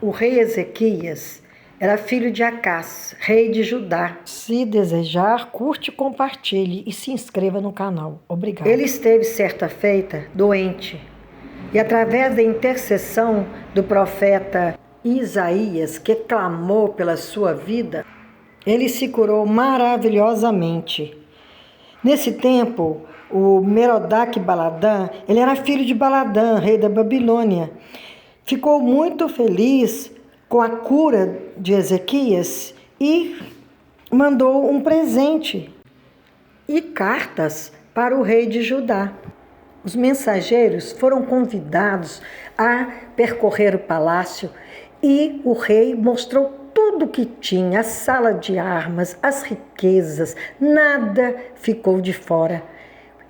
O rei Ezequias era filho de Acás, rei de Judá. Se desejar, curte, compartilhe e se inscreva no canal. Obrigado. Ele esteve certa feita doente e através da intercessão do profeta Isaías, que clamou pela sua vida, ele se curou maravilhosamente. Nesse tempo, o Merodach-Baladã, ele era filho de Baladã, rei da Babilônia. Ficou muito feliz com a cura de Ezequias e mandou um presente e cartas para o rei de Judá. Os mensageiros foram convidados a percorrer o palácio e o rei mostrou tudo o que tinha, a sala de armas, as riquezas, nada ficou de fora.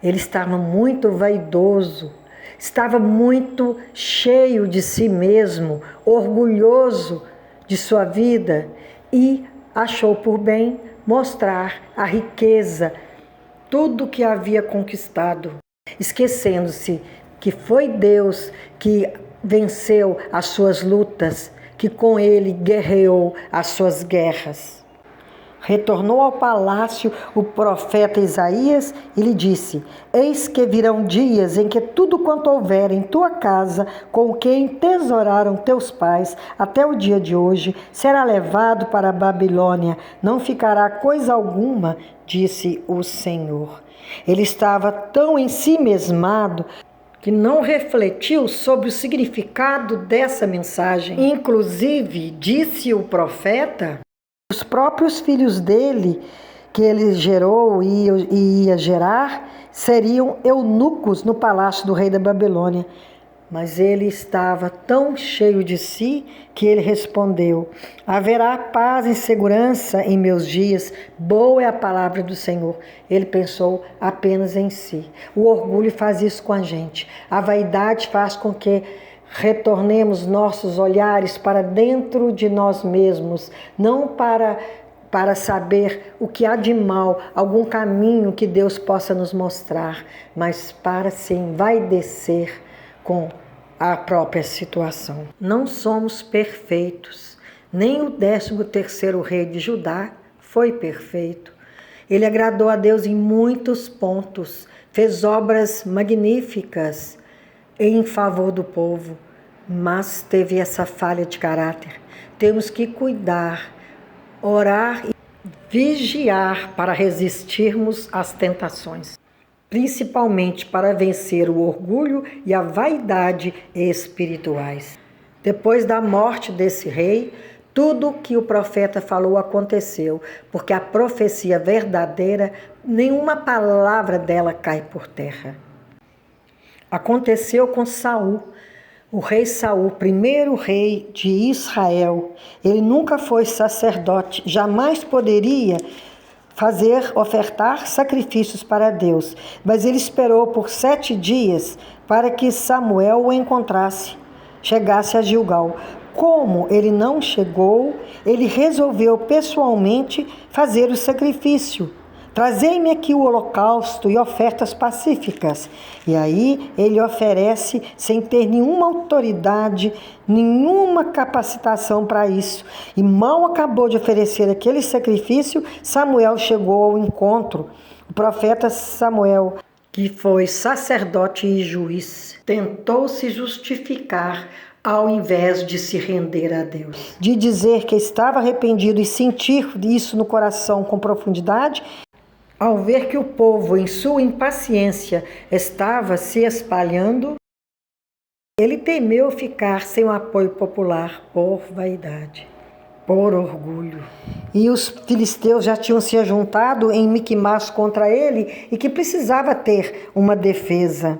Ele estava muito vaidoso, estava muito cheio de si mesmo, orgulhoso de sua vida e achou por bem mostrar a riqueza, tudo que havia conquistado, esquecendo-se que foi Deus que venceu as suas lutas, que com ele guerreou as suas guerras. Retornou ao palácio o profeta Isaías e lhe disse: eis que virão dias em que tudo quanto houver em tua casa, com o que entesouraram teus pais até o dia de hoje, será levado para a Babilônia, não ficará coisa alguma, disse o Senhor. Ele estava tão ensimesmado que não refletiu sobre o significado dessa mensagem. Inclusive, disse o profeta, os próprios filhos dele, que ele gerou e ia gerar, seriam eunucos no palácio do rei da Babilônia. Mas ele estava tão cheio de si que ele respondeu: haverá paz e segurança em meus dias, boa é a palavra do Senhor. Ele pensou apenas em si. O orgulho faz isso com a gente. A vaidade faz com que retornemos nossos olhares para dentro de nós mesmos, não para saber o que há de mal, algum caminho que Deus possa nos mostrar, mas para se envaidecer com a própria situação. Não somos perfeitos, nem o 13º rei de Judá foi perfeito. Ele agradou a Deus em muitos pontos, fez obras magníficas em favor do povo, mas teve essa falha de caráter. Temos que cuidar, orar e vigiar para resistirmos às tentações, principalmente para vencer o orgulho e a vaidade espirituais. Depois da morte desse rei, tudo o que o profeta falou aconteceu, porque a profecia verdadeira, nenhuma palavra dela cai por terra. Aconteceu com Saul, o rei Saul, primeiro rei de Israel. Ele nunca foi sacerdote, jamais poderia ofertar sacrifícios para Deus, mas ele esperou por 7 dias para que Samuel o encontrasse, chegasse a Gilgal. Como ele não chegou, ele resolveu pessoalmente fazer o sacrifício. Trazei-me aqui o holocausto e ofertas pacíficas. E aí ele oferece sem ter nenhuma autoridade, nenhuma capacitação para isso. E mal acabou de oferecer aquele sacrifício, Samuel chegou ao encontro. O profeta Samuel, que foi sacerdote e juiz, tentou se justificar ao invés de se render a Deus. De dizer que estava arrependido e sentir isso no coração com profundidade. Ao ver que o povo, em sua impaciência, estava se espalhando, ele temeu ficar sem o apoio popular por vaidade, por orgulho. E os filisteus já tinham se juntado em Miquimás contra ele e que precisava ter uma defesa.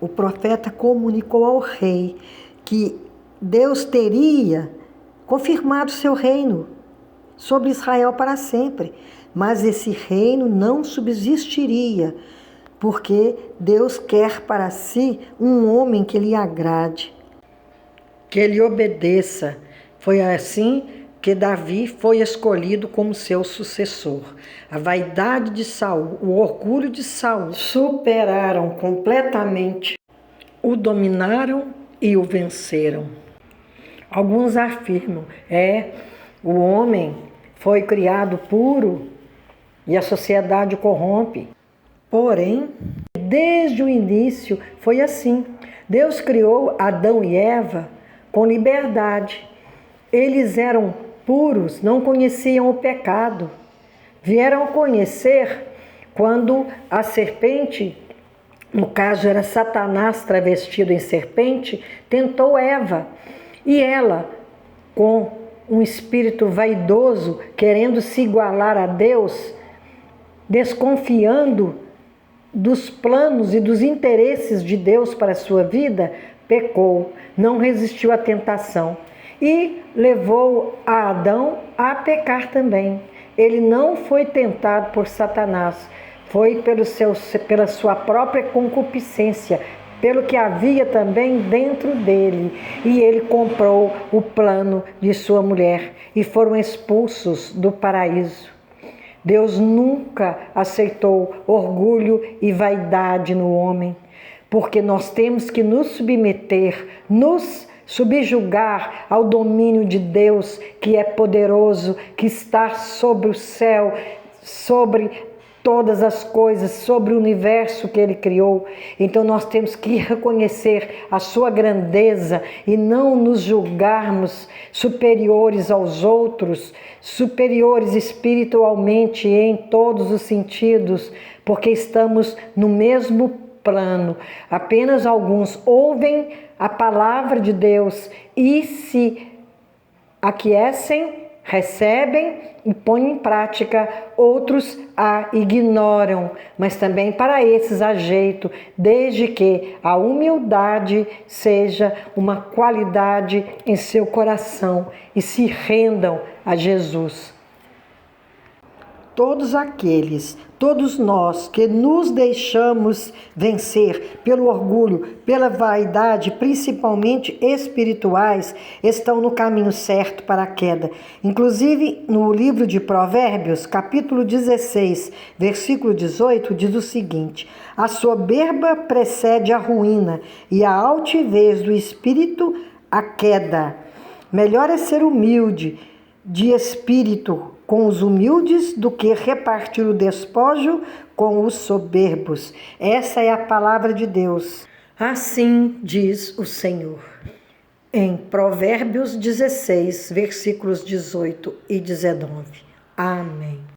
O profeta comunicou ao rei que Deus teria confirmado seu reino sobre Israel para sempre. Mas esse reino não subsistiria, porque Deus quer para si um homem que lhe agrade, que lhe obedeça. Foi assim que Davi foi escolhido como seu sucessor. A vaidade de Saul, o orgulho de Saul, superaram completamente, o dominaram e o venceram. Alguns afirmam, o homem foi criado puro e a sociedade o corrompe. Porém, desde o início foi assim. Deus criou Adão e Eva com liberdade. Eles eram puros, não conheciam o pecado. Vieram conhecer quando a serpente, no caso era Satanás travestido em serpente, tentou Eva. E ela, com um espírito vaidoso, querendo se igualar a Deus, desconfiando dos planos e dos interesses de Deus para a sua vida, pecou, não resistiu à tentação e levou a Adão a pecar também. Ele não foi tentado por Satanás, foi pela sua própria concupiscência, pelo que havia também dentro dele. E ele comprou o plano de sua mulher e foram expulsos do paraíso. Deus nunca aceitou orgulho e vaidade no homem, porque nós temos que nos submeter, nos subjugar ao domínio de Deus, que é poderoso, que está sobre o céu, sobre todas as coisas, sobre o universo que Ele criou. Então nós temos que reconhecer a sua grandeza e não nos julgarmos superiores aos outros, superiores espiritualmente em todos os sentidos, porque estamos no mesmo plano. Apenas alguns ouvem a palavra de Deus e se aquecem, recebem e põem em prática, outros a ignoram, mas também para esses há jeito, desde que a humildade seja uma qualidade em seu coração e se rendam a Jesus. Todos nós que nos deixamos vencer pelo orgulho, pela vaidade, principalmente espirituais, estão no caminho certo para a queda. Inclusive, no livro de Provérbios, capítulo 16, versículo 18, diz o seguinte: a soberba precede a ruína e a altivez do espírito a queda. Melhor é ser humilde de espírito com os humildes do que repartir o despojo com os soberbos. Essa é a palavra de Deus. Assim diz o Senhor. Em Provérbios 16, versículos 18 e 19. Amém.